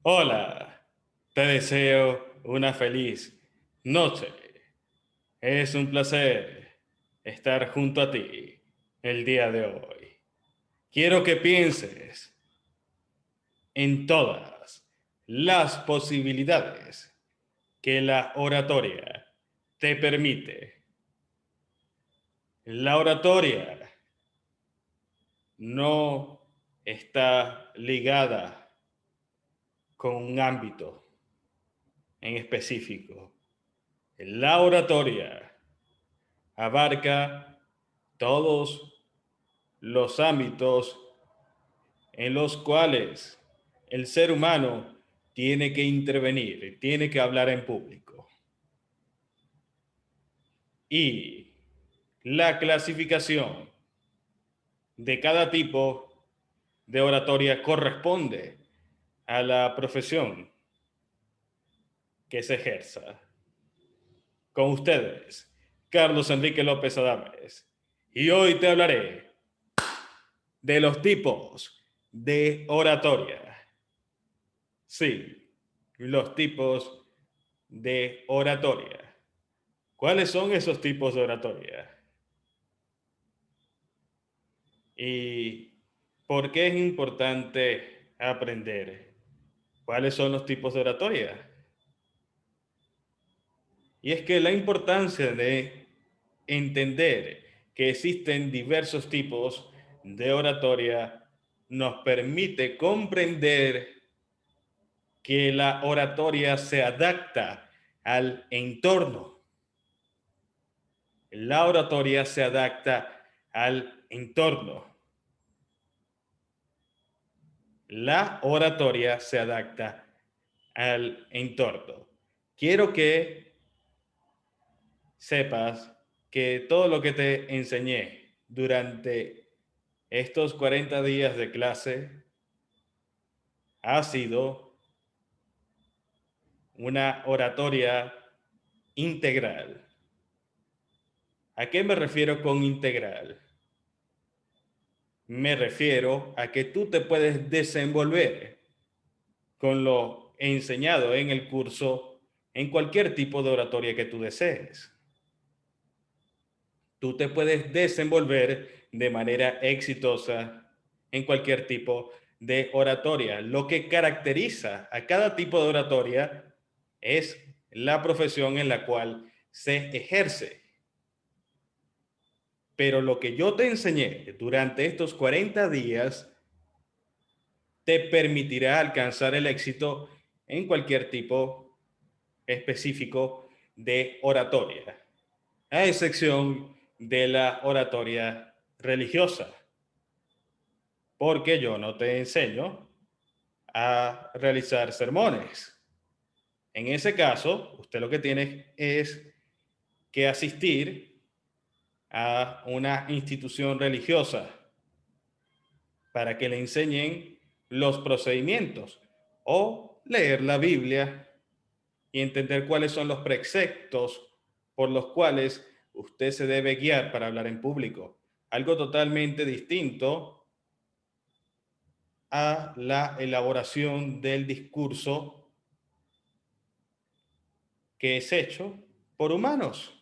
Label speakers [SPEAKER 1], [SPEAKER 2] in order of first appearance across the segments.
[SPEAKER 1] Hola, te deseo una feliz noche. Es un placer estar junto a ti el día de hoy. Quiero que pienses en todas las posibilidades que la oratoria te permite. La oratoria no está ligada con un ámbito en específico. La oratoria abarca todos los ámbitos en los cuales el ser humano tiene que intervenir, tiene que hablar en público. Y la clasificación de cada tipo de oratoria corresponde a la profesión que se ejerza. Con ustedes, Carlos Enrique López Adames. Y hoy te hablaré de los tipos de oratoria. Sí, los tipos de oratoria. ¿Cuáles son esos tipos de oratoria? ¿Y por qué es importante aprender cuáles son los tipos de oratoria? Y es que la importancia de entender que existen diversos tipos de oratoria nos permite comprender que la oratoria se adapta al entorno. La oratoria se adapta al entorno. La oratoria se adapta al entorno. Quiero que sepas que todo lo que te enseñé durante estos 40 días de clase ha sido una oratoria integral. ¿A qué me refiero con integral? Me refiero a que tú te puedes desenvolver con lo enseñado en el curso en cualquier tipo de oratoria que tú desees. Tú te puedes desenvolver de manera exitosa en cualquier tipo de oratoria. Lo que caracteriza a cada tipo de oratoria es la profesión en la cual se ejerce. Pero lo que yo te enseñé durante estos 40 días te permitirá alcanzar el éxito en cualquier tipo específico de oratoria, a excepción de la oratoria religiosa, porque yo no te enseño a realizar sermones. En ese caso, usted lo que tiene es que asistir a una institución religiosa para que le enseñen los procedimientos o leer la Biblia y entender cuáles son los preceptos por los cuales usted se debe guiar para hablar en público. Algo totalmente distinto a la elaboración del discurso que es hecho por humanos.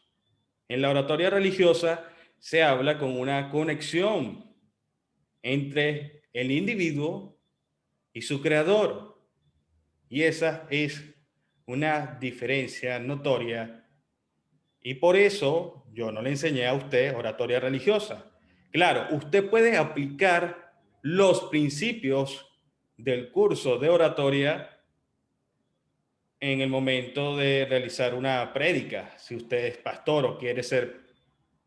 [SPEAKER 1] En la oratoria religiosa se habla con una conexión entre el individuo y su creador. Y esa es una diferencia notoria. Y por eso yo no le enseñé a usted oratoria religiosa. Claro, usted puede aplicar los principios del curso de oratoria en el momento de realizar una prédica. Si usted es pastor o quiere ser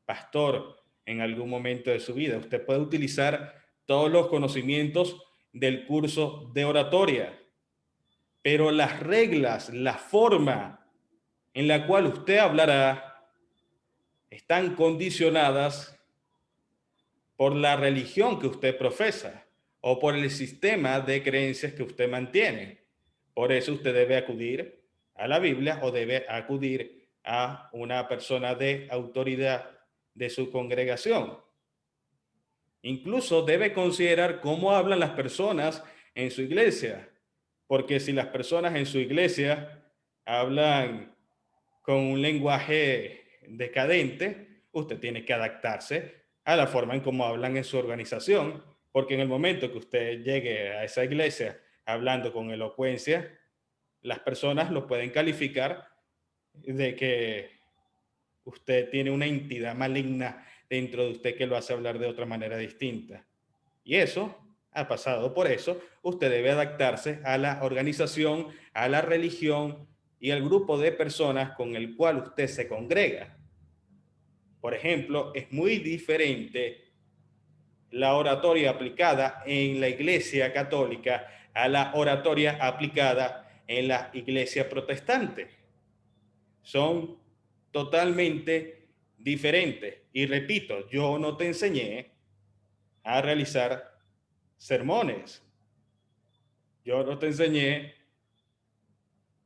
[SPEAKER 1] pastor en algún momento de su vida, usted puede utilizar todos los conocimientos del curso de oratoria, pero las reglas, la forma en la cual usted hablará están condicionadas por la religión que usted profesa o por el sistema de creencias que usted mantiene. Por eso usted debe acudir a la Biblia o debe acudir a una persona de autoridad de su congregación. Incluso debe considerar cómo hablan las personas en su iglesia. Porque si las personas en su iglesia hablan con un lenguaje decadente, usted tiene que adaptarse a la forma en cómo hablan en su organización, porque en el momento que usted llegue a esa iglesia hablando con elocuencia, las personas lo pueden calificar de que usted tiene una entidad maligna dentro de usted que lo hace hablar de otra manera distinta. Y eso ha pasado. Por eso, usted debe adaptarse a la organización, a la religión y al grupo de personas con el cual usted se congrega. Por ejemplo, es muy diferente la oratoria aplicada en la iglesia católica a la oratoria aplicada en la iglesia protestante. Son totalmente diferentes. Y repito, yo no te enseñé a realizar sermones. Yo no te enseñé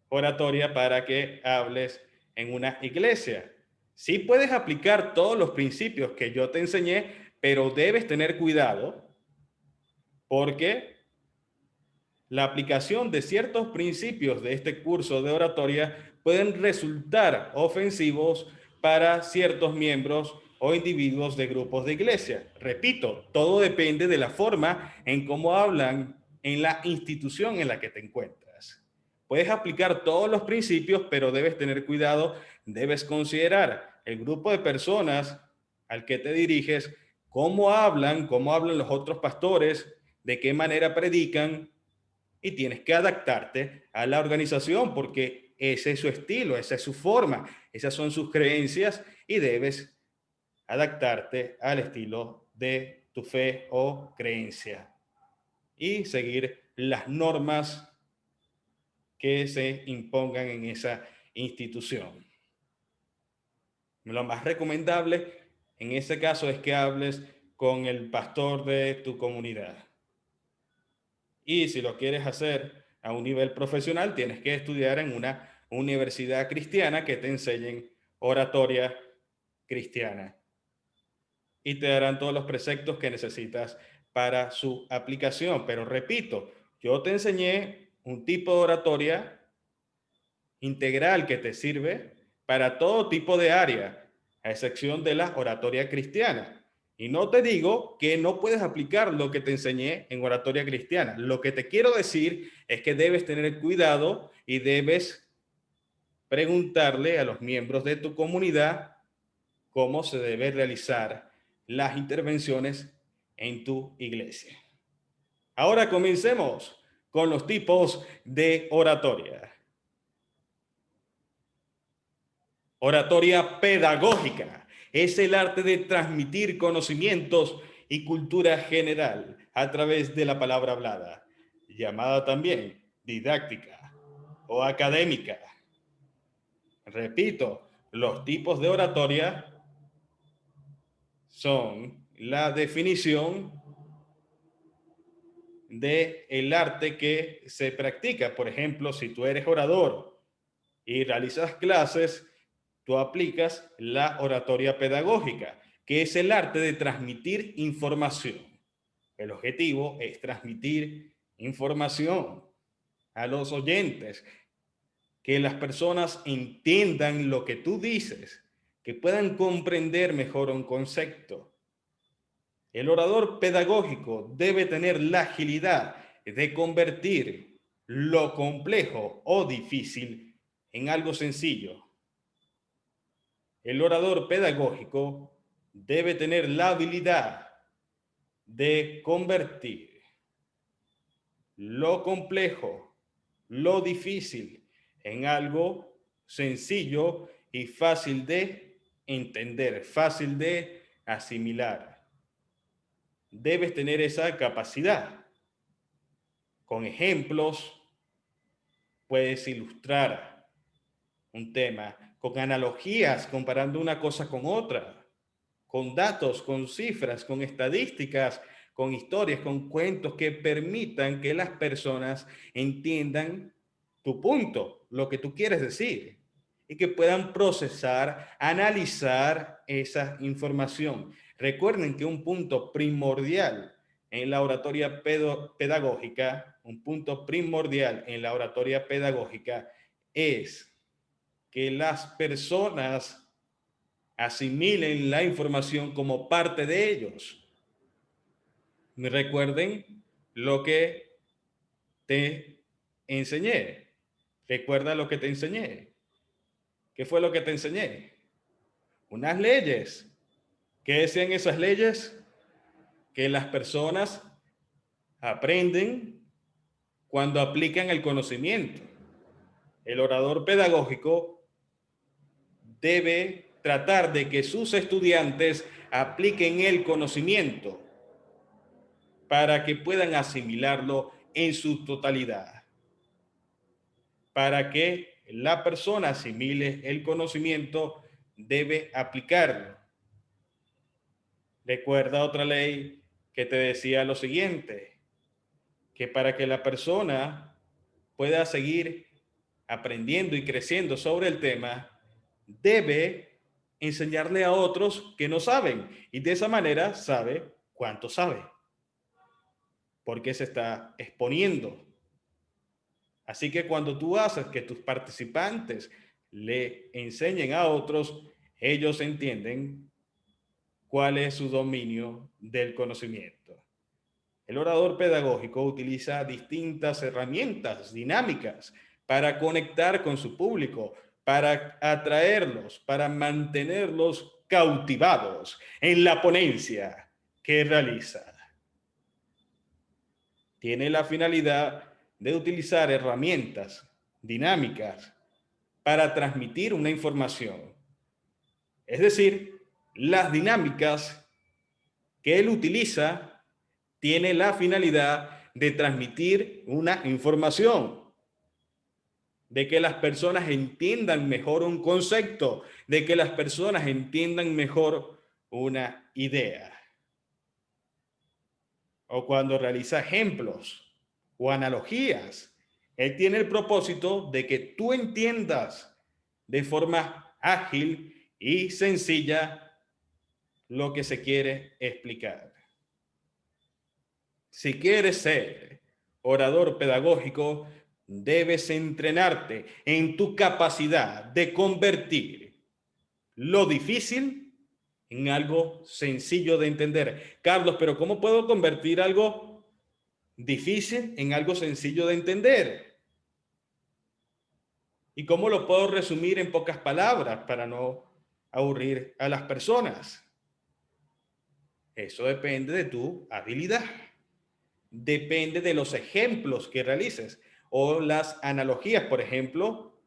[SPEAKER 1] oratoria para que hables en una iglesia. Sí puedes aplicar todos los principios que yo te enseñé, pero debes tener cuidado porque la aplicación de ciertos principios de este curso de oratoria pueden resultar ofensivos para ciertos miembros o individuos de grupos de iglesia. Repito, todo depende de la forma en cómo hablan en la institución en la que te encuentras. Puedes aplicar todos los principios, pero debes tener cuidado, debes considerar el grupo de personas al que te diriges, cómo hablan los otros pastores, de qué manera predican, y tienes que adaptarte a la organización porque ese es su estilo, esa es su forma, esas son sus creencias y debes adaptarte al estilo de tu fe o creencia y seguir las normas que se impongan en esa institución. Lo más recomendable en ese caso es que hables con el pastor de tu comunidad. Y si lo quieres hacer a un nivel profesional, tienes que estudiar en una universidad cristiana que te enseñen oratoria cristiana. Y te darán todos los preceptos que necesitas para su aplicación. Pero repito, yo te enseñé un tipo de oratoria integral que te sirve para todo tipo de área, a excepción de la oratoria cristiana. Y no te digo que no puedes aplicar lo que te enseñé en oratoria cristiana. Lo que te quiero decir es que debes tener cuidado y debes preguntarle a los miembros de tu comunidad cómo se debe realizar las intervenciones en tu iglesia. Ahora comencemos con los tipos de oratoria. Oratoria pedagógica es el arte de transmitir conocimientos y cultura general a través de la palabra hablada, llamada también didáctica o académica. Repito, los tipos de oratoria son la definición del arte que se practica. Por ejemplo, si tú eres orador y realizas clases, tú aplicas la oratoria pedagógica, que es el arte de transmitir información. El objetivo es transmitir información a los oyentes, que las personas entiendan lo que tú dices, que puedan comprender mejor un concepto. El orador pedagógico debe tener la agilidad de convertir lo complejo o difícil en algo sencillo. El orador pedagógico debe tener la habilidad de convertir lo complejo, lo difícil, en algo sencillo y fácil de entender, fácil de asimilar. Debes tener esa capacidad. Con ejemplos puedes ilustrar un tema, con analogías, comparando una cosa con otra, con datos, con cifras, con estadísticas, con historias, con cuentos que permitan que las personas entiendan tu punto, lo que tú quieres decir, y que puedan procesar, analizar esa información. Recuerden que un punto primordial en la oratoria pedagógica, un punto primordial en la oratoria pedagógica es que las personas asimilen la información como parte de ellos. Recuerden lo que te enseñé. Recuerda lo que te enseñé. ¿Qué fue lo que te enseñé? Unas leyes. ¿Qué decían esas leyes? Que las personas aprenden cuando aplican el conocimiento. El orador pedagógico debe tratar de que sus estudiantes apliquen el conocimiento para que puedan asimilarlo en su totalidad. Para que la persona asimile el conocimiento, debe aplicarlo. Recuerda otra ley que te decía lo siguiente, que para que la persona pueda seguir aprendiendo y creciendo sobre el tema, debe enseñarle a otros que no saben y de esa manera sabe cuánto sabe, porque se está exponiendo. Así que cuando tú haces que tus participantes le enseñen a otros, ellos entienden cuál es su dominio del conocimiento. El orador pedagógico utiliza distintas herramientas dinámicas para conectar con su público, para atraerlos, para mantenerlos cautivados en la ponencia que realiza. Tiene la finalidad de utilizar herramientas dinámicas para transmitir una información. Es decir, las dinámicas que él utiliza tiene la finalidad de transmitir una información, de que las personas entiendan mejor un concepto, de que las personas entiendan mejor una idea. O cuando realiza ejemplos o analogías, él tiene el propósito de que tú entiendas de forma ágil y sencilla lo que se quiere explicar. Si quieres ser orador pedagógico, debes entrenarte en tu capacidad de convertir lo difícil en algo sencillo de entender. Carlos, pero ¿cómo puedo convertir algo difícil en algo sencillo de entender? ¿Y cómo lo puedo resumir en pocas palabras para no aburrir a las personas? Eso depende de tu habilidad. Depende de los ejemplos que realices o las analogías, por ejemplo,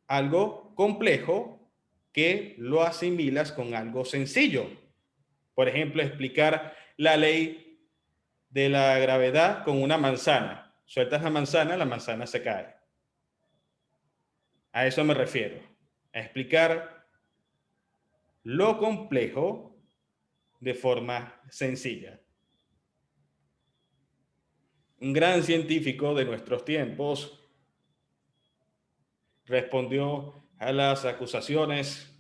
[SPEAKER 1] algo complejo que lo asimilas con algo sencillo. Por ejemplo, explicar la ley de la gravedad con una manzana. Sueltas la manzana se cae. A eso me refiero, a explicar lo complejo de forma sencilla. Un gran científico de nuestros tiempos respondió a las acusaciones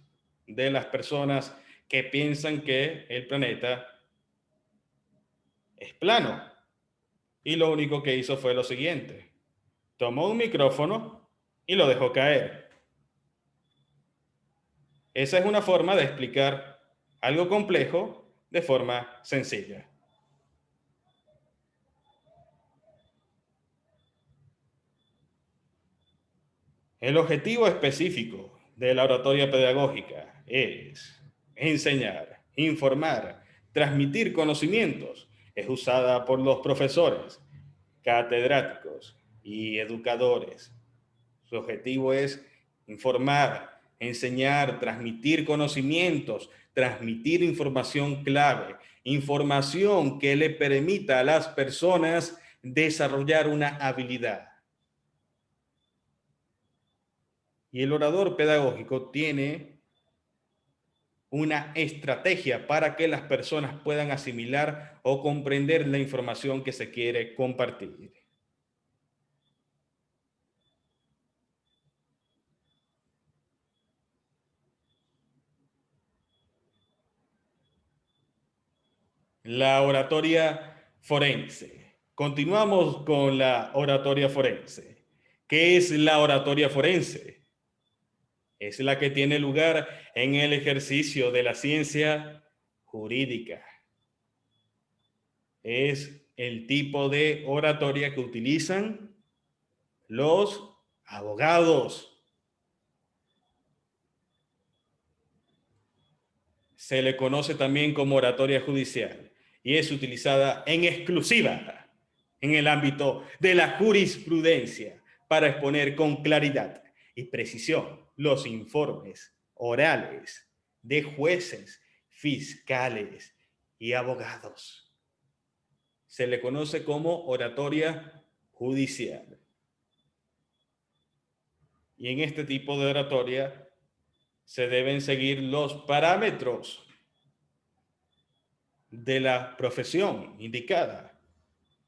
[SPEAKER 1] de las personas que piensan que el planeta es plano. Y lo único que hizo fue lo siguiente. Tomó un micrófono y lo dejó caer. Esa es una forma de explicar algo complejo de forma sencilla. El objetivo específico de la oratoria pedagógica es enseñar, informar, transmitir conocimientos. Es usada por los profesores, catedráticos y educadores. Su objetivo es informar, enseñar, transmitir conocimientos, transmitir información clave, información que le permita a las personas desarrollar una habilidad. Y el orador pedagógico tiene una estrategia para que las personas puedan asimilar o comprender la información que se quiere compartir. La oratoria forense. Continuamos con la oratoria forense. ¿Qué es la oratoria forense? Es la que tiene lugar en el ejercicio de la ciencia jurídica. Es el tipo de oratoria que utilizan los abogados. Se le conoce también como oratoria judicial y es utilizada en exclusiva en el ámbito de la jurisprudencia para exponer con claridad y precisión los informes orales de jueces, fiscales y abogados. Se le conoce como oratoria judicial. Y en este tipo de oratoria se deben seguir los parámetros de la profesión indicada.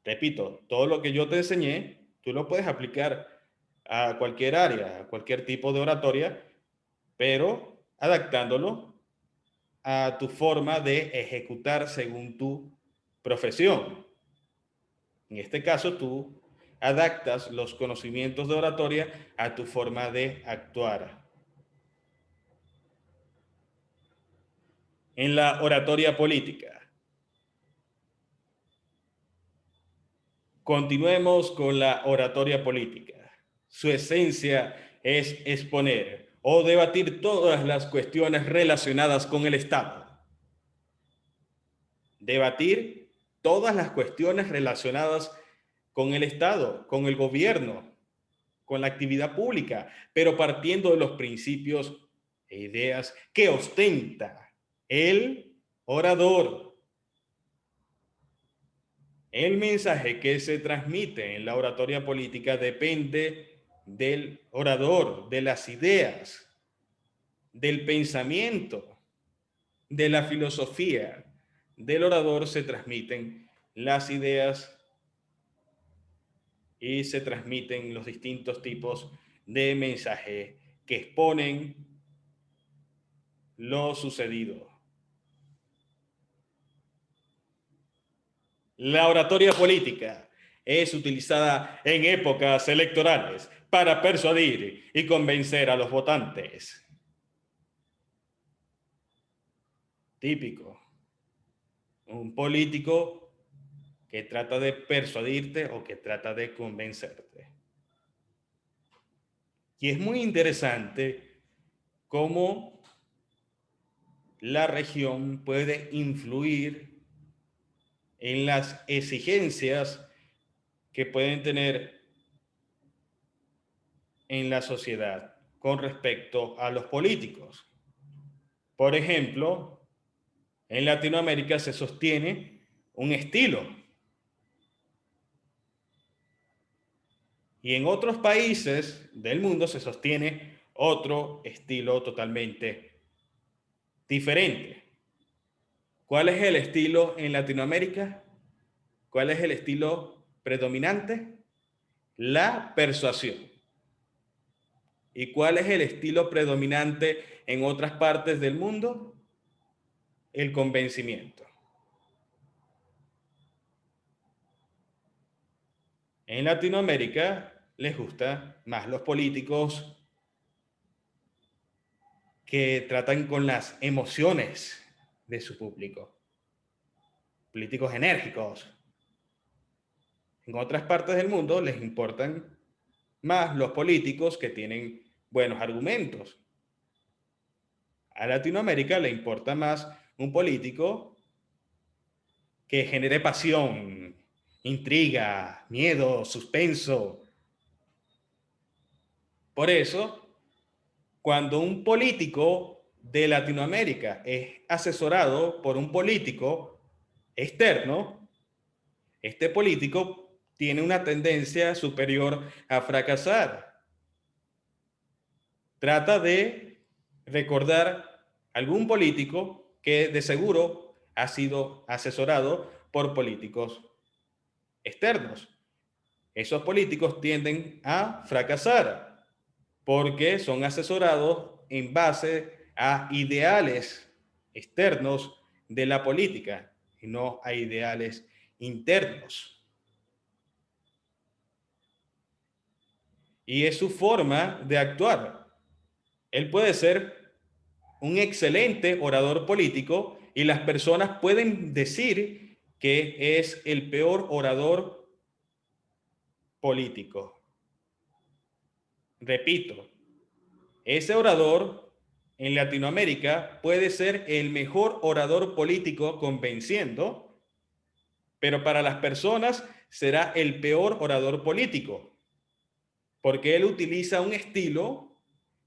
[SPEAKER 1] Repito, todo lo que yo te enseñé, tú lo puedes aplicar a cualquier área, a cualquier tipo de oratoria, pero adaptándolo a tu forma de ejecutar según tu profesión. En este caso, tú adaptas los conocimientos de oratoria a tu forma de actuar. En la oratoria política. Continuemos con la oratoria política. Su esencia es exponer o debatir todas las cuestiones relacionadas con el Estado. Debatir todas las cuestiones relacionadas con el Estado, con el gobierno, con la actividad pública, pero partiendo de los principios e ideas que ostenta el orador. El mensaje que se transmite en la oratoria política depende del orador, de las ideas, del pensamiento, de la filosofía. Del orador se transmiten las ideas y se transmiten los distintos tipos de mensaje que exponen lo sucedido. La oratoria política es utilizada en épocas electorales para persuadir y convencer a los votantes. Típico. Un político que trata de persuadirte o que trata de convencerte. Y es muy interesante cómo la región puede influir en las exigencias que pueden tener en la sociedad con respecto a los políticos. Por ejemplo, en Latinoamérica se sostiene un estilo y en otros países del mundo se sostiene otro estilo totalmente diferente. ¿Cuál es el estilo en Latinoamérica? ¿Cuál es el estilo predominante? La persuasión. ¿Y cuál es el estilo predominante en otras partes del mundo? El convencimiento. En Latinoamérica les gusta más los políticos que tratan con las emociones de su público. Políticos enérgicos. En otras partes del mundo les importan más los políticos que tienen buenos argumentos. A Latinoamérica le importa más un político que genere pasión, intriga, miedo, suspenso. Por eso, cuando un político de Latinoamérica es asesorado por un político externo, este político tiene una tendencia superior a fracasar. Trata de recordar algún político que de seguro ha sido asesorado por políticos externos. Esos políticos tienden a fracasar porque son asesorados en base a ideales externos de la política y no a ideales internos. Y es su forma de actuar. Él puede ser un excelente orador político y las personas pueden decir que es el peor orador político. Repito, ese orador en Latinoamérica puede ser el mejor orador político convenciendo, pero para las personas será el peor orador político, porque él utiliza un estilo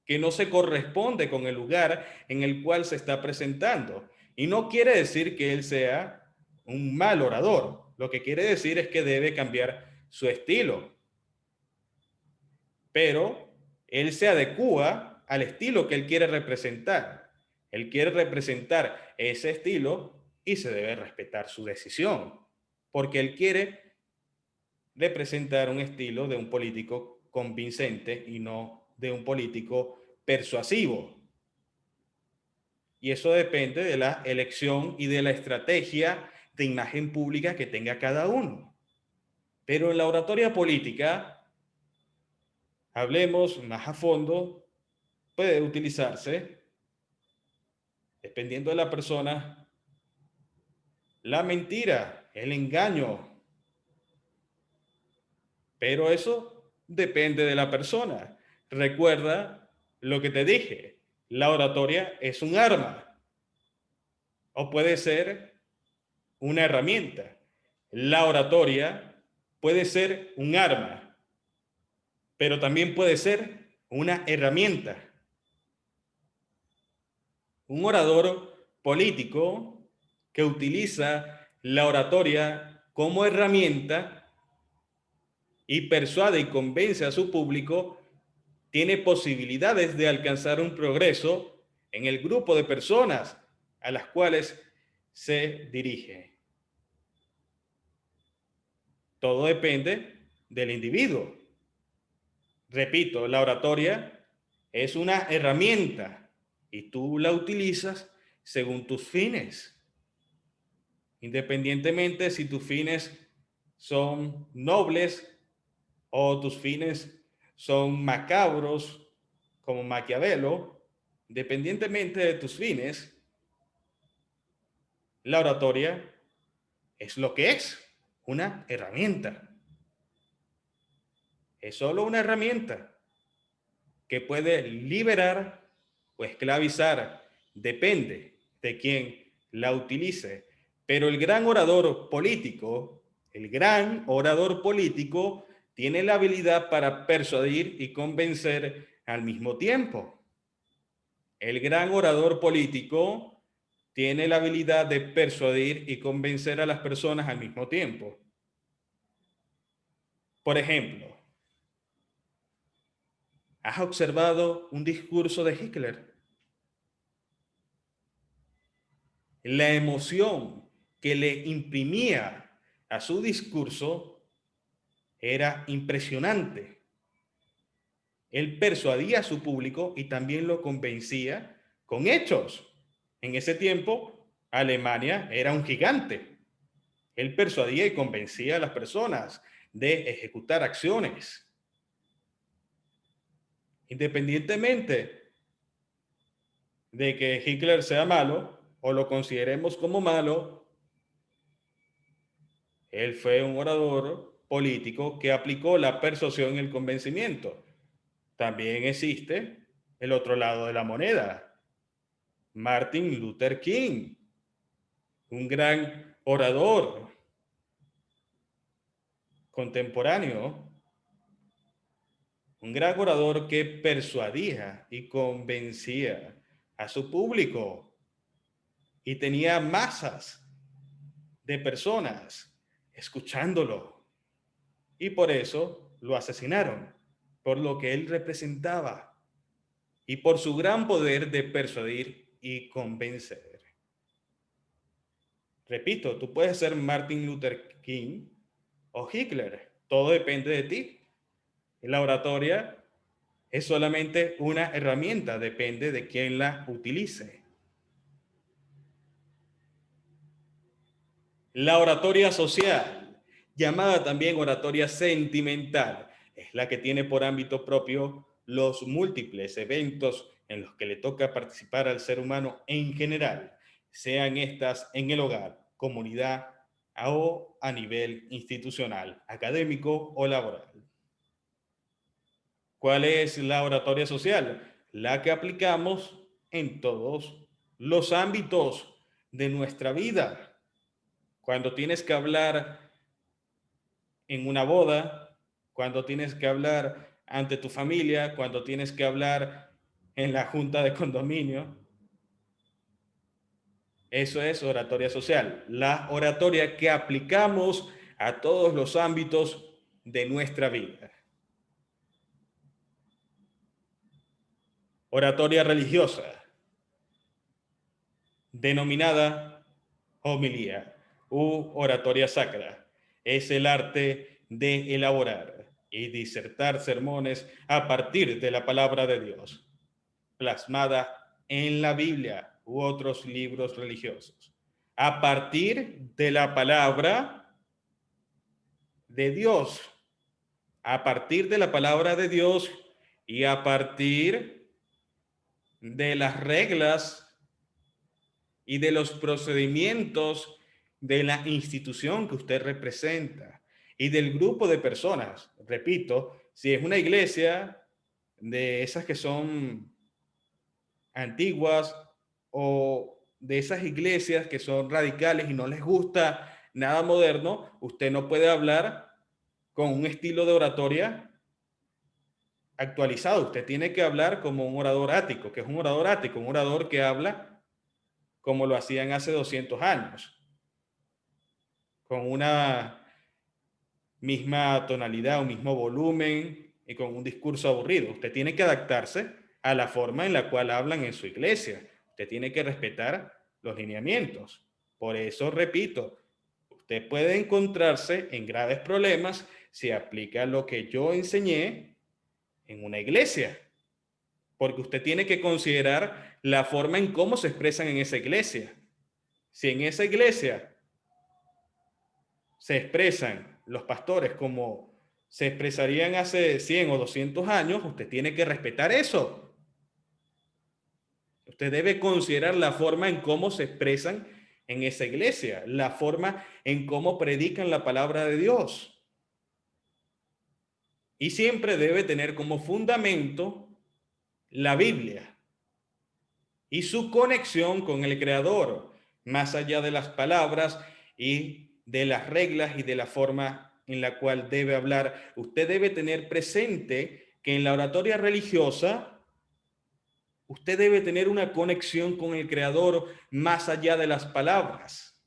[SPEAKER 1] que no se corresponde con el lugar en el cual se está presentando. Y no quiere decir que él sea un mal orador. Lo que quiere decir es que debe cambiar su estilo. Pero él se adecúa al estilo que él quiere representar. Él quiere representar ese estilo y se debe respetar su decisión, porque él quiere representar un estilo de un político convincente y no de un político persuasivo. Y eso depende de la elección y de la estrategia de imagen pública que tenga cada uno. Pero en la oratoria política, hablemos más a fondo, puede utilizarse, dependiendo de la persona, la mentira, el engaño. Pero eso depende de la persona. Recuerda lo que te dije, la oratoria es un arma o puede ser una herramienta. La oratoria puede ser un arma, pero también puede ser una herramienta. Un orador político que utiliza la oratoria como herramienta y persuade y convence a su público, tiene posibilidades de alcanzar un progreso en el grupo de personas a las cuales se dirige. Todo depende del individuo. Repito, la oratoria es una herramienta y tú la utilizas según tus fines. Independientemente si tus fines son nobles o tus fines son macabros como Maquiavelo, independientemente de tus fines, la oratoria es lo que es, una herramienta. Es solo una herramienta que puede liberar o esclavizar, depende de quién la utilice. Pero el gran orador político tiene la habilidad para persuadir y convencer al mismo tiempo. El gran orador político tiene la habilidad de persuadir y convencer a las personas al mismo tiempo. Por ejemplo, ¿has observado un discurso de Hitler? La emoción que le imprimía a su discurso era impresionante. Él persuadía a su público y también lo convencía con hechos. En ese tiempo, Alemania era un gigante. Él persuadía y convencía a las personas de ejecutar acciones. Independientemente de que Hitler sea malo o lo consideremos como malo, él fue un orador político que aplicó la persuasión y el convencimiento. También existe el otro lado de la moneda. Martin Luther King, un gran orador contemporáneo, un gran orador que persuadía y convencía a su público y tenía masas de personas escuchándolo. Y por eso lo asesinaron, por lo que él representaba y por su gran poder de persuadir y convencer. Repito, tú puedes ser Martin Luther King o Hitler, todo depende de ti. La oratoria es solamente una herramienta, depende de quién la utilice. La oratoria social, llamada también oratoria sentimental, es la que tiene por ámbito propio los múltiples eventos en los que le toca participar al ser humano en general, sean estas en el hogar, comunidad o a nivel institucional, académico o laboral. ¿Cuál es la oratoria social? La que aplicamos en todos los ámbitos de nuestra vida. Cuando tienes que hablar en una boda, cuando tienes que hablar ante tu familia, cuando tienes que hablar en la junta de condominio. Eso es oratoria social, la oratoria que aplicamos a todos los ámbitos de nuestra vida. Oratoria religiosa, denominada homilía u oratoria sacra, es el arte de elaborar y disertar sermones a partir de la palabra de Dios, plasmada en la Biblia u otros libros religiosos, a partir de la palabra de Dios, a partir de la palabra de Dios y a partir de las reglas y de los procedimientos de la institución que usted representa y del grupo de personas. Repito, si es una iglesia de esas que son antiguas o de esas iglesias que son radicales y no les gusta nada moderno, usted no puede hablar con un estilo de oratoria actualizado. Usted tiene que hablar como un orador ático. ¿Que es un orador ático? Un orador que habla como lo hacían hace 200 años, con una misma tonalidad, un mismo volumen y con un discurso aburrido. Usted tiene que adaptarse a la forma en la cual hablan en su iglesia. Usted tiene que respetar los lineamientos. Por eso, repito, usted puede encontrarse en graves problemas si aplica lo que yo enseñé en una iglesia, porque usted tiene que considerar la forma en cómo se expresan en esa iglesia. Si en esa iglesia se expresan los pastores como se expresarían hace 100 o 200 años, usted tiene que respetar eso. Usted debe considerar la forma en cómo se expresan en esa iglesia, la forma en cómo predican la palabra de Dios. Y siempre debe tener como fundamento la Biblia y su conexión con el Creador, más allá de las palabras y de las reglas y de la forma en la cual debe hablar. Usted debe tener presente que en la oratoria religiosa, usted debe tener una conexión con el Creador más allá de las palabras.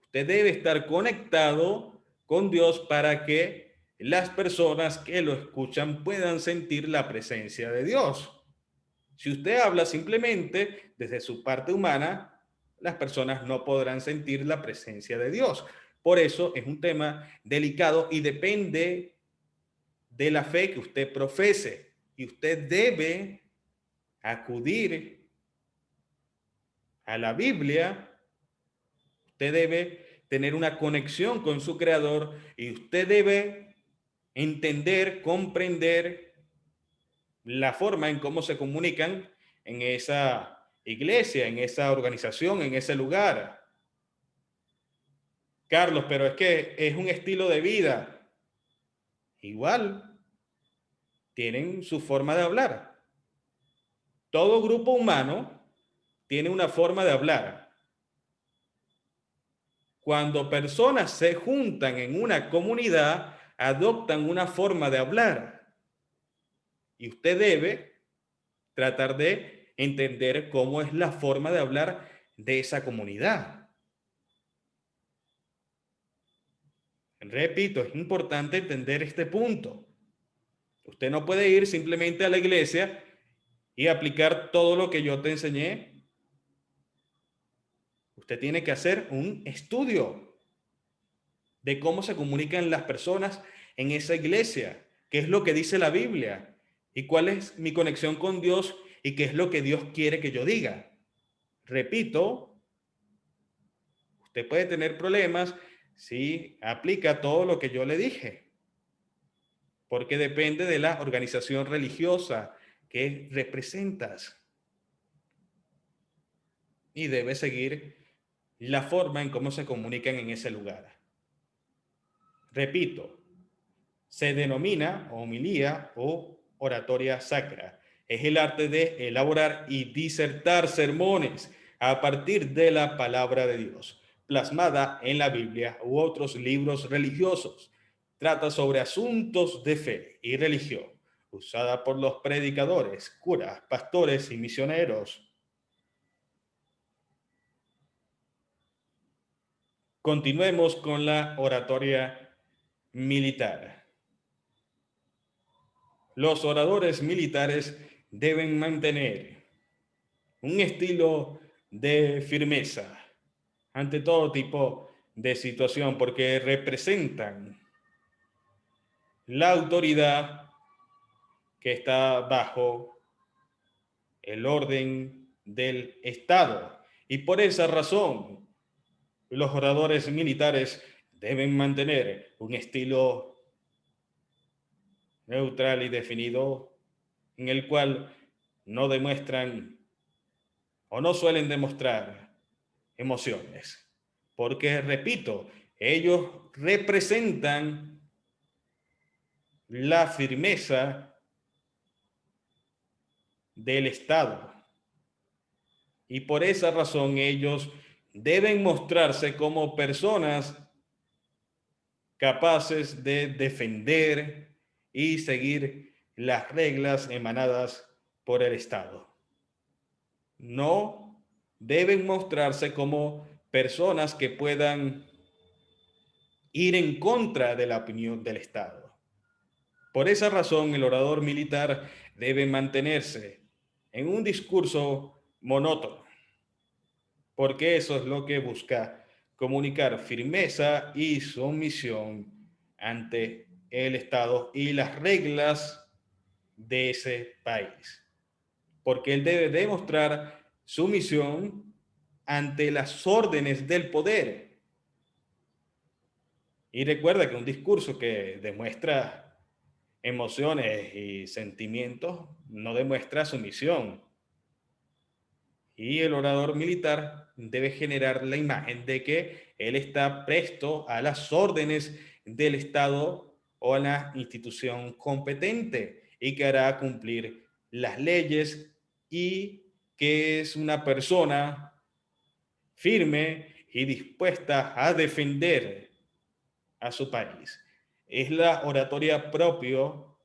[SPEAKER 1] Usted debe estar conectado con Dios para que las personas que lo escuchan puedan sentir la presencia de Dios. Si usted habla simplemente desde su parte humana, las personas no podrán sentir la presencia de Dios. Por eso es un tema delicado y depende de la fe que usted profese. Y usted debe acudir a la Biblia, usted debe tener una conexión con su Creador y usted debe entender, comprender la forma en cómo se comunican en esa iglesia, en esa organización, en ese lugar. Carlos, pero es que es un estilo de vida. Igual, tienen su forma de hablar. Todo grupo humano tiene una forma de hablar. Cuando personas se juntan en una comunidad, adoptan una forma de hablar. Y usted debe tratar de entender cómo es la forma de hablar de esa comunidad. Repito, es importante entender este punto. Usted no puede ir simplemente a la iglesia y aplicar todo lo que yo te enseñé. Usted tiene que hacer un estudio de cómo se comunican las personas en esa iglesia, qué es lo que dice la Biblia y cuál es mi conexión con Dios y qué es lo que Dios quiere que yo diga. Repito, Usted puede tener problemas si aplica todo lo que yo le dije, porque depende de la organización religiosa que representas y debe seguir la forma en cómo se comunican en ese lugar. Repito, se denomina homilía o oratoria sacra. Es el arte de elaborar y disertar sermones a partir de la palabra de Dios, plasmada en la Biblia u otros libros religiosos. Trata sobre asuntos de fe y religión, usada por los predicadores, curas, pastores y misioneros. Continuemos con la oratoria militar. Los oradores militares deben mantener un estilo de firmeza ante todo tipo de situación porque representan la autoridad que está bajo el orden del Estado. Y por esa razón, los oradores militares deben mantener un estilo neutral y definido en el cual no demuestran o no suelen demostrar emociones. Porque, repito, ellos representan la firmeza del Estado. Y por esa razón ellos deben mostrarse como personas capaces de defender y seguir las reglas emanadas por el Estado. No deben mostrarse como personas que puedan ir en contra de la opinión del Estado. Por esa razón, el orador militar debe mantenerse en un discurso monótono, porque eso es lo que busca comunicar firmeza y sumisión ante el Estado y las reglas de ese país. Porque él debe demostrar sumisión ante las órdenes del poder. Y recuerda que un discurso que demuestra emociones y sentimientos no demuestra sumisión. Y el orador militar debe generar la imagen de que él está presto a las órdenes del Estado o a la institución competente y que hará cumplir las leyes y que es una persona firme y dispuesta a defender a su país. Es la oratoria propio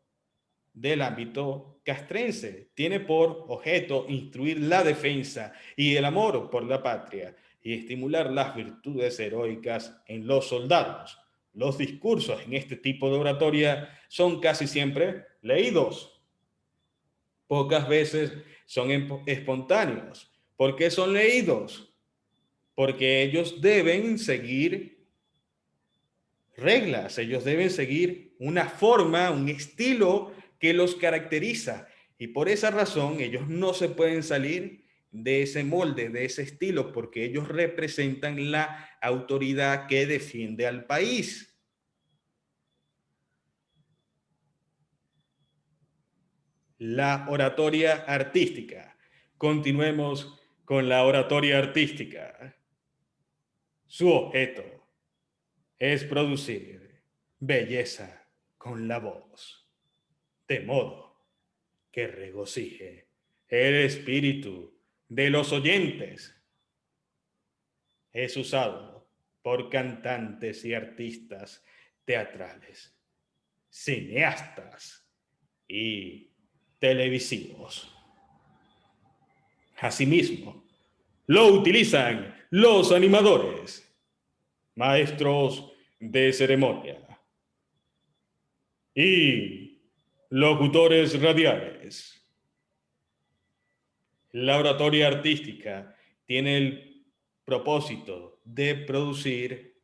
[SPEAKER 1] del ámbito castrense. Tiene por objeto instruir la defensa y el amor por la patria y estimular las virtudes heroicas en los soldados. Los discursos en este tipo de oratoria son casi siempre leídos. Pocas veces son espontáneos. ¿Por qué son leídos? Porque ellos deben seguir reglas, ellos deben seguir una forma, un estilo que los caracteriza. Y por esa razón ellos no se pueden salir de ese molde, de ese estilo, porque ellos representan la autoridad que defiende al país. La oratoria artística. Continuemos con la oratoria artística. Su objeto es producir belleza con la voz, de modo que regocije el espíritu de los oyentes. Es usado por cantantes y artistas teatrales, cineastas y televisivos. Asimismo, lo utilizan los animadores, maestros de ceremonia y locutores radiales. La oratoria artística tiene el propósito de producir,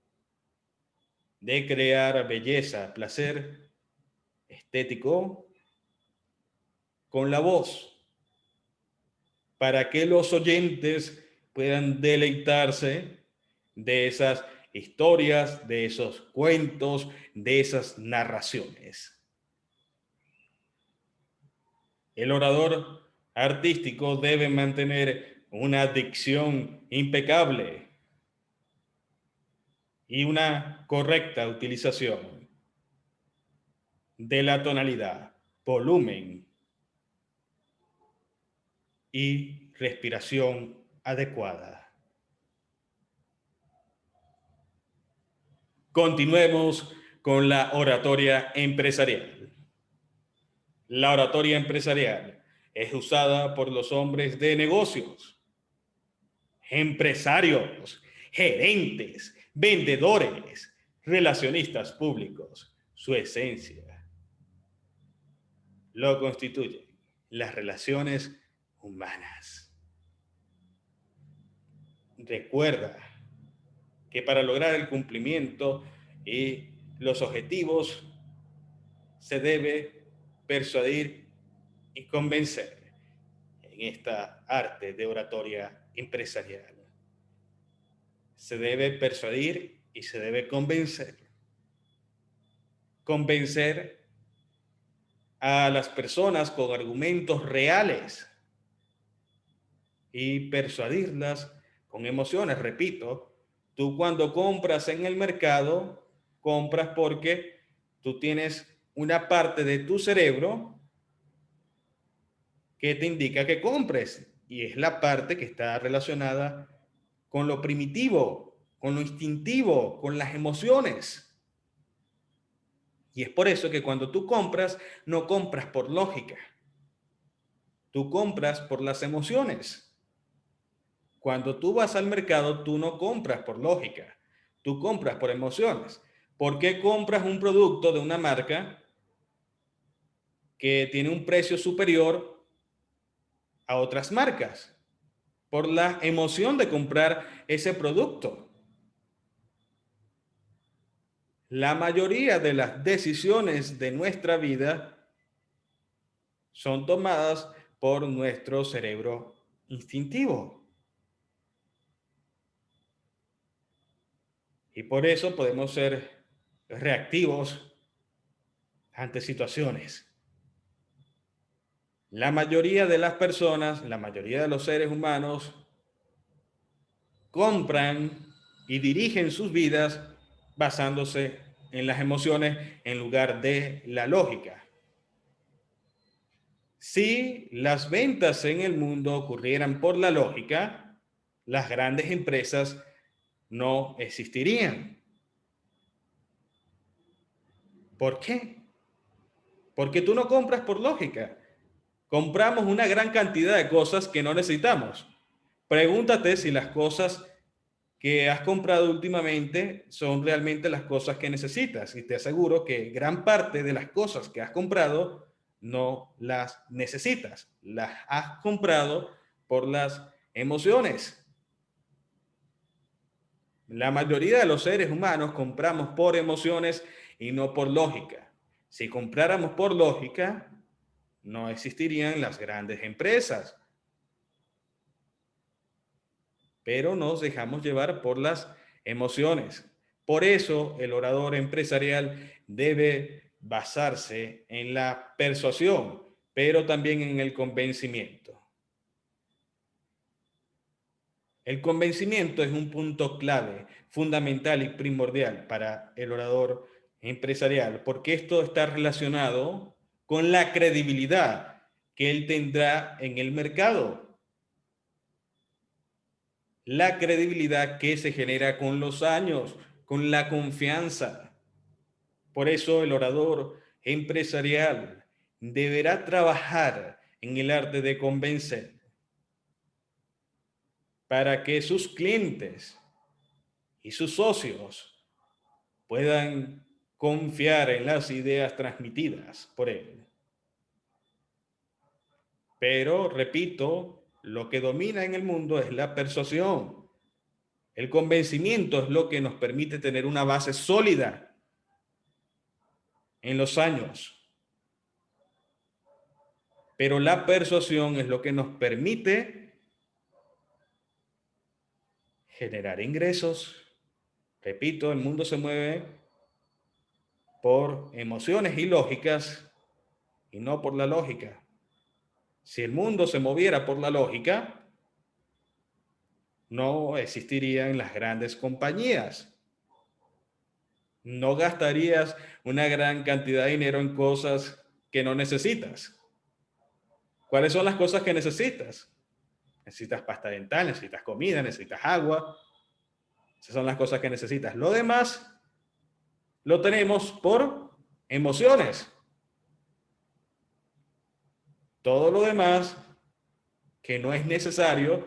[SPEAKER 1] de crear belleza, placer estético con la voz, para que los oyentes puedan deleitarse de esas historias, de esos cuentos, de esas narraciones. El orador artístico debe mantener una dicción impecable y una correcta utilización de la tonalidad, volumen y respiración adecuada. Continuemos con la oratoria empresarial. La oratoria empresarial es usada por los hombres de negocios, empresarios, gerentes, vendedores, relacionistas públicos. Su esencia lo constituyen las relaciones humanas. Recuerda que para lograr el cumplimiento y los objetivos se debe persuadir y convencer en esta arte de oratoria empresarial. Se debe persuadir y se debe convencer. Convencer a las personas con argumentos reales y persuadirlas con emociones. Repito, tú cuando compras en el mercado, compras porque tú tienes una parte de tu cerebro que te indica que compres y es la parte que está relacionada con lo primitivo, con lo instintivo, con las emociones. Y es por eso que cuando tú compras, no compras por lógica. Tú compras por las emociones. Cuando tú vas al mercado, tú no compras por lógica. Tú compras por emociones. ¿Por qué compras un producto de una marca que tiene un precio superior a otras marcas? Por la emoción de comprar ese producto. La mayoría de las decisiones de nuestra vida son tomadas por nuestro cerebro instintivo. Y por eso podemos ser reactivos ante situaciones. La mayoría de las personas, la mayoría de los seres humanos, compran y dirigen sus vidas basándose en las emociones en lugar de la lógica. Si las ventas en el mundo ocurrieran por la lógica, las grandes empresas no existirían. ¿Por qué? Porque tú no compras por lógica. Compramos una gran cantidad de cosas que no necesitamos. Pregúntate si las cosas que has comprado últimamente son realmente las cosas que necesitas. Y te aseguro que gran parte de las cosas que has comprado no las necesitas. Las has comprado por las emociones. La mayoría de los seres humanos compramos por emociones y no por lógica. Si compráramos por lógica, no existirían las grandes empresas. Pero nos dejamos llevar por las emociones. Por eso el orador empresarial debe basarse en la persuasión, pero también en el convencimiento. El convencimiento es un punto clave, fundamental y primordial para el orador empresarial, porque esto está relacionado con la credibilidad que él tendrá en el mercado. La credibilidad que se genera con los años, con la confianza. Por eso el orador empresarial deberá trabajar en el arte de convencer para que sus clientes y sus socios puedan confiar en las ideas transmitidas por él. Pero, repito, lo que domina en el mundo es la persuasión. El convencimiento es lo que nos permite tener una base sólida en los años. Pero la persuasión es lo que nos permite generar ingresos. Repito, el mundo se mueve por emociones y lógicas y no por la lógica. Si el mundo se moviera por la lógica, no existirían las grandes compañías. No gastarías una gran cantidad de dinero en cosas que no necesitas. ¿Cuáles son las cosas que necesitas? Necesitas pasta dental, necesitas comida, necesitas agua. Esas son las cosas que necesitas. Lo demás lo tenemos por emociones. Todo lo demás que no es necesario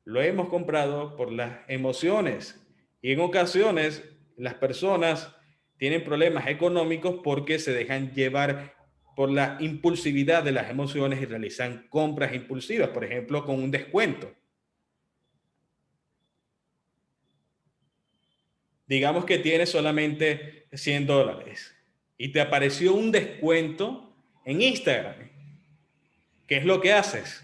[SPEAKER 1] lo hemos comprado por las emociones. Y en ocasiones las personas tienen problemas económicos porque se dejan llevar por la impulsividad de las emociones y realizan compras impulsivas, por ejemplo, con un descuento. Digamos que tienes solamente $100 y te apareció un descuento en Instagram. ¿Qué es lo que haces?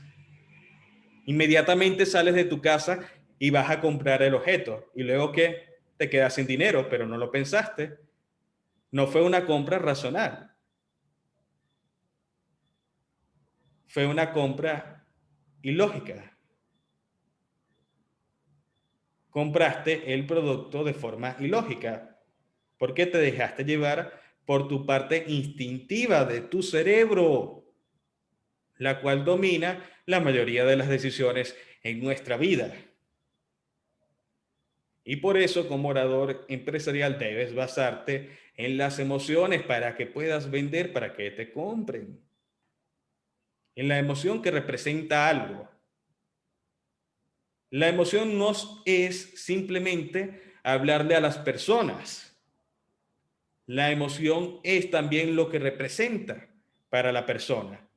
[SPEAKER 1] Inmediatamente sales de tu casa y vas a comprar el objeto. Y luego que te quedas sin dinero, pero no lo pensaste. No fue una compra racional. Fue una compra ilógica. Compraste el producto de forma ilógica porque te dejaste llevar por tu parte instintiva de tu cerebro, la cual domina la mayoría de las decisiones en nuestra vida. Y por eso, como orador empresarial, debes basarte en las emociones para que puedas vender, para que te compren. En la emoción que representa algo. La emoción no es simplemente hablarle a las personas. La emoción es también lo que representa para la persona,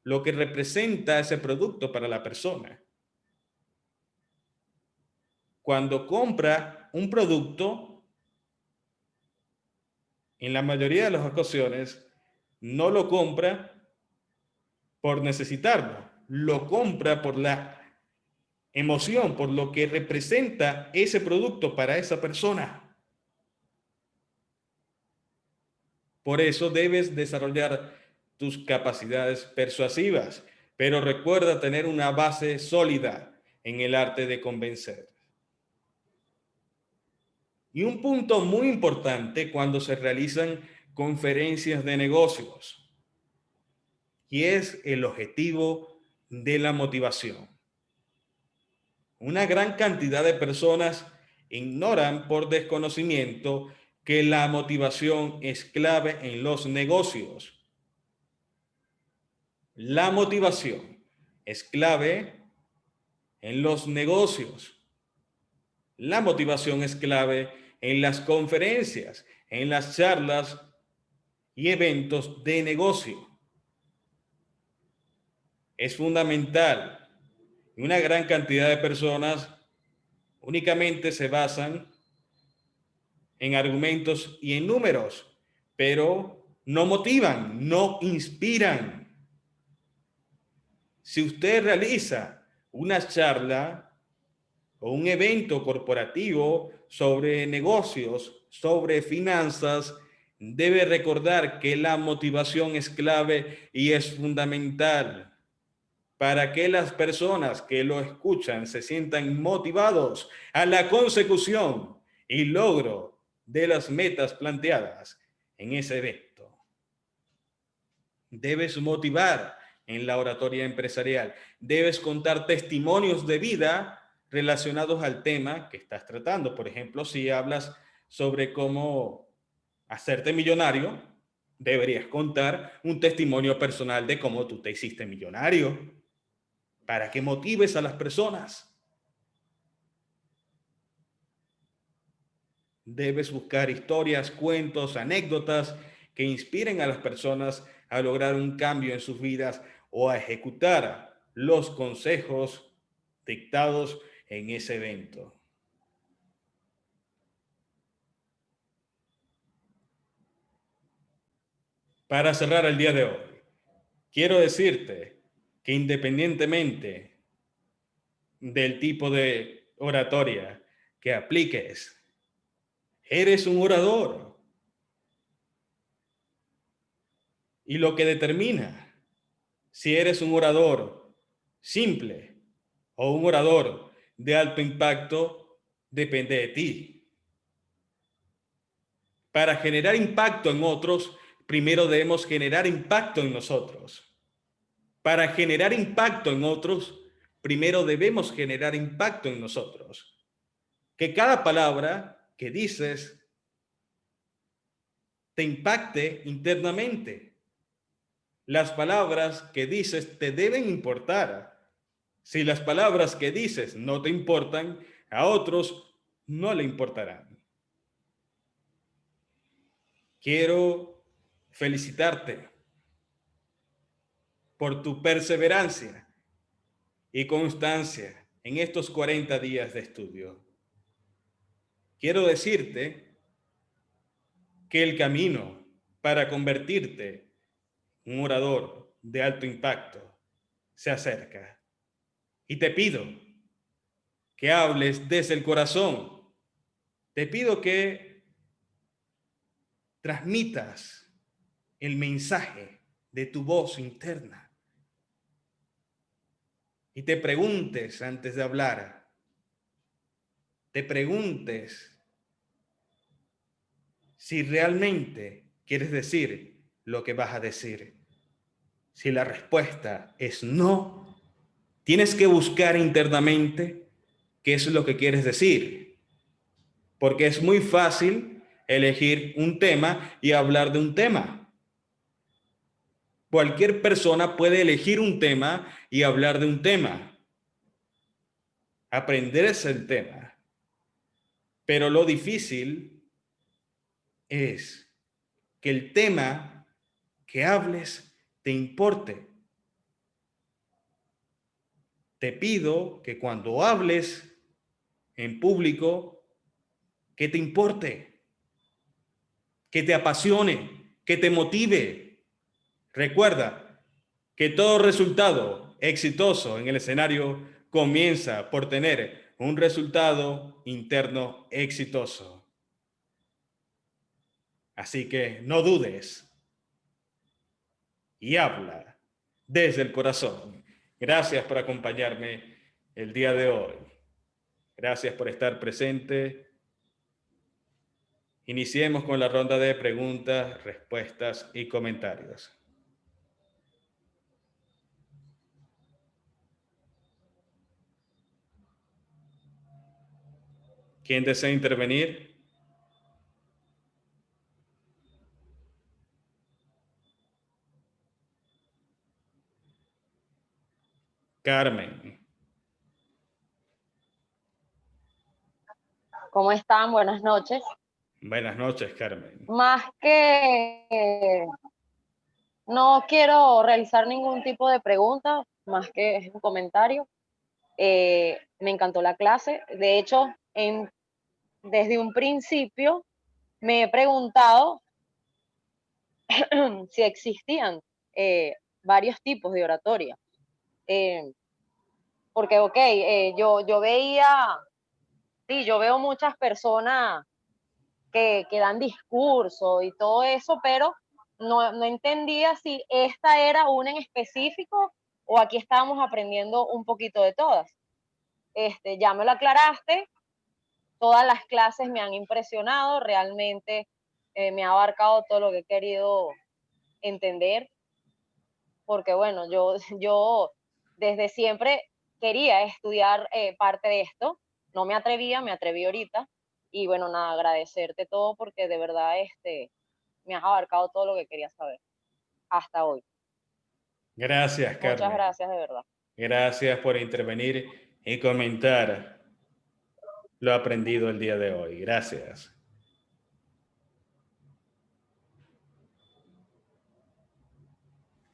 [SPEAKER 1] lo que representa ese producto para la persona. Cuando compra un producto, en la mayoría de las ocasiones, no lo compra por necesitarlo, lo compra por la emoción, por lo que representa ese producto para esa persona. Por eso debes desarrollar tus capacidades persuasivas, pero recuerda tener una base sólida en el arte de convencer. Y un punto muy importante cuando se realizan conferencias de negocios, y es el objetivo de la motivación. Una gran cantidad de personas ignoran por desconocimiento que la motivación es clave en los negocios. La motivación es clave en los negocios. La motivación es clave en las conferencias, en las charlas y eventos de negocio. Es fundamental. Una gran cantidad de personas únicamente se basan en argumentos y en números, pero no motivan, no inspiran. Si usted realiza una charla o un evento corporativo sobre negocios, sobre finanzas, debe recordar que la motivación es clave y es fundamental para que las personas que lo escuchan se sientan motivados a la consecución y logro de las metas planteadas en ese evento. Debes motivar en la oratoria empresarial. Debes contar testimonios de vida relacionados al tema que estás tratando. Por ejemplo, si hablas sobre cómo hacerte millonario, deberías contar un testimonio personal de cómo tú te hiciste millonario para que motives a las personas. Debes buscar historias, cuentos, anécdotas que inspiren a las personas a lograr un cambio en sus vidas o a ejecutar los consejos dictados en ese evento. Para cerrar el día de hoy, quiero decirte que independientemente del tipo de oratoria, que apliques. Eres un orador. Y lo que determina si eres un orador simple o un orador de alto impacto depende de ti. Para generar impacto en otros, primero debemos generar impacto en nosotros. Para generar impacto en otros, primero debemos generar impacto en nosotros. Que cada palabra que dices te impacte internamente. Las palabras que dices te deben importar. Si las palabras que dices no te importan, a otros no le importarán. Quiero felicitarte por tu perseverancia y constancia en estos 40 días de estudio. Quiero decirte que el camino para convertirte en un orador de alto impacto se acerca. Y te pido que hables desde el corazón. Te pido que transmitas el mensaje de tu voz interna y te preguntes antes de hablar, te preguntes si realmente quieres decir lo que vas a decir. Si la respuesta es no, tienes que buscar internamente qué es lo que quieres decir, porque es muy fácil elegir un tema y hablar de un tema. Cualquier persona puede elegir un tema y hablar de un tema, aprenderse el tema. Pero lo difícil es que el tema que hables te importe. Te pido que cuando hables en público, que te importe, que te apasione, que te motive. Recuerda que todo resultado exitoso en el escenario comienza por tener un resultado interno exitoso. Así que no dudes y habla desde el corazón. Gracias por acompañarme el día de hoy. Gracias por estar presente. Iniciemos con la ronda de preguntas, respuestas y comentarios. ¿Quién desea intervenir? Carmen.
[SPEAKER 2] ¿Cómo están? Buenas noches.
[SPEAKER 1] Buenas noches, Carmen.
[SPEAKER 2] Más que no quiero realizar ningún tipo de pregunta, más que es un comentario. Me encantó la clase. De hecho, desde un principio me he preguntado si existían varios tipos de oratoria. Porque, ok, yo veía, sí, yo veo muchas personas que dan discurso y todo eso, pero no entendía si esta era una en específico o aquí estábamos aprendiendo un poquito de todas. Ya me lo aclaraste, todas las clases me han impresionado, realmente me ha abarcado todo lo que he querido entender, porque bueno, yo desde siempre quería estudiar parte de esto, no me atrevía, me atreví ahorita, y bueno, nada, agradecerte todo porque de verdad me has abarcado todo lo que quería saber hasta hoy.
[SPEAKER 1] Gracias,
[SPEAKER 2] Muchas
[SPEAKER 1] Carmen.
[SPEAKER 2] gracias, de verdad.
[SPEAKER 1] Gracias por intervenir y comentar lo aprendido el día de hoy. Gracias.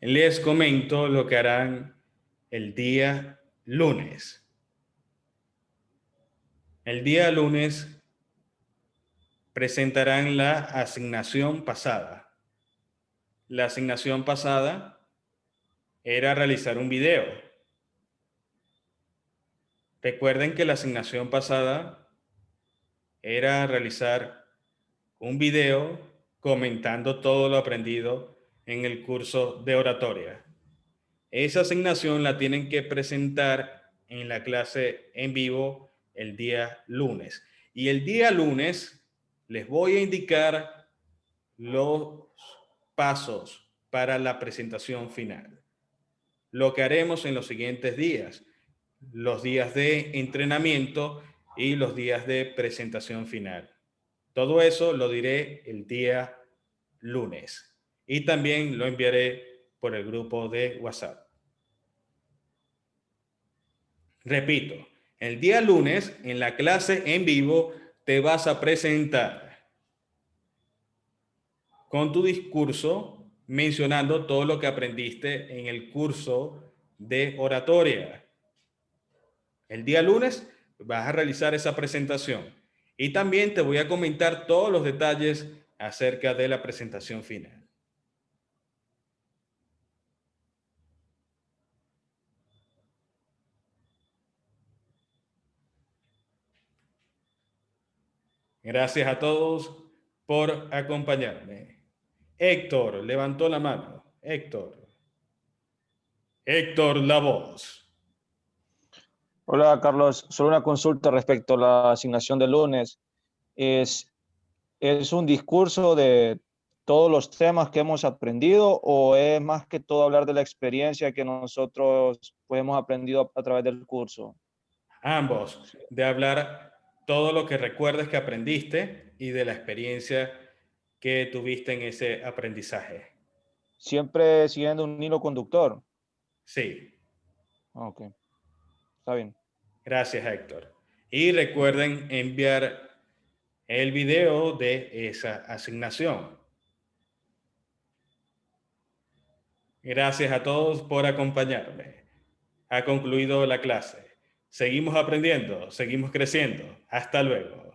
[SPEAKER 1] Les comento lo que harán el día lunes. El día lunes presentarán la asignación pasada. La asignación pasada era realizar un video. Recuerden que la asignación pasada era realizar un video comentando todo lo aprendido en el curso de oratoria. Esa asignación la tienen que presentar en la clase en vivo el día lunes. Y el día lunes les voy a indicar los pasos para la presentación final. Lo que haremos en los siguientes días, los días de entrenamiento y los días de presentación final. Todo eso lo diré el día lunes y también lo enviaré por el grupo de WhatsApp. Repito, el día lunes en la clase en vivo te vas a presentar con tu discurso mencionando todo lo que aprendiste en el curso de oratoria. El día lunes vas a realizar esa presentación y también te voy a comentar todos los detalles acerca de la presentación final. Gracias a todos por acompañarme. Héctor levantó la mano. Héctor. Héctor La Voz.
[SPEAKER 3] Hola Carlos, solo una consulta respecto a la asignación del lunes. ¿Es, es un discurso de todos los temas que hemos aprendido o es más que todo hablar de la experiencia que nosotros pues, hemos aprendido a través del curso?
[SPEAKER 1] Ambos, de hablar todo lo que recuerdes que aprendiste y de la experiencia que tuviste en ese aprendizaje.
[SPEAKER 3] Siempre siguiendo un hilo conductor.
[SPEAKER 1] Sí,
[SPEAKER 3] Ok, está bien.
[SPEAKER 1] gracias Héctor. Y recuerden enviar el video de esa asignación. Gracias a todos por acompañarme. Ha concluido la clase. Seguimos aprendiendo, seguimos creciendo. Hasta luego.